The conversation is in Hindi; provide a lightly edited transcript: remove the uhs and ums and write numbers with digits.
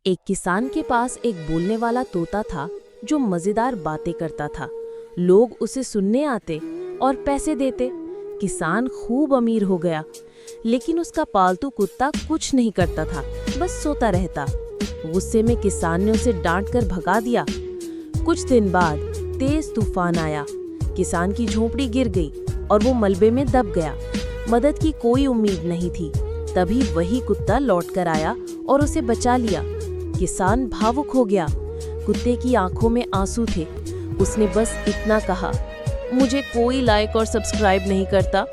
एक किसान के पास एक बोलने वाला तोता था जो मजेदार बातें करता था। लोग उसे सुनने आते और पैसे देते। किसान खूब अमीर हो गया, लेकिन उसका पालतू कुत्ता कुछ नहीं करता था, बस सोता रहता। गुस्से में किसान ने उसे डांट कर भगा दिया। कुछ दिन बाद तेज तूफान आया। किसान की झोंपड़ी गिर गई और वो मलबे में दब गया। मदद की कोई उम्मीद नहीं थी। तभी वही कुत्ता लौट कर आया और उसे बचा लिया। किसान भावुक हो गया। कुत्ते की आंखों में आंसू थे। उसने बस इतना कहा, मुझे कोई लाइक और सब्सक्राइब नहीं करता।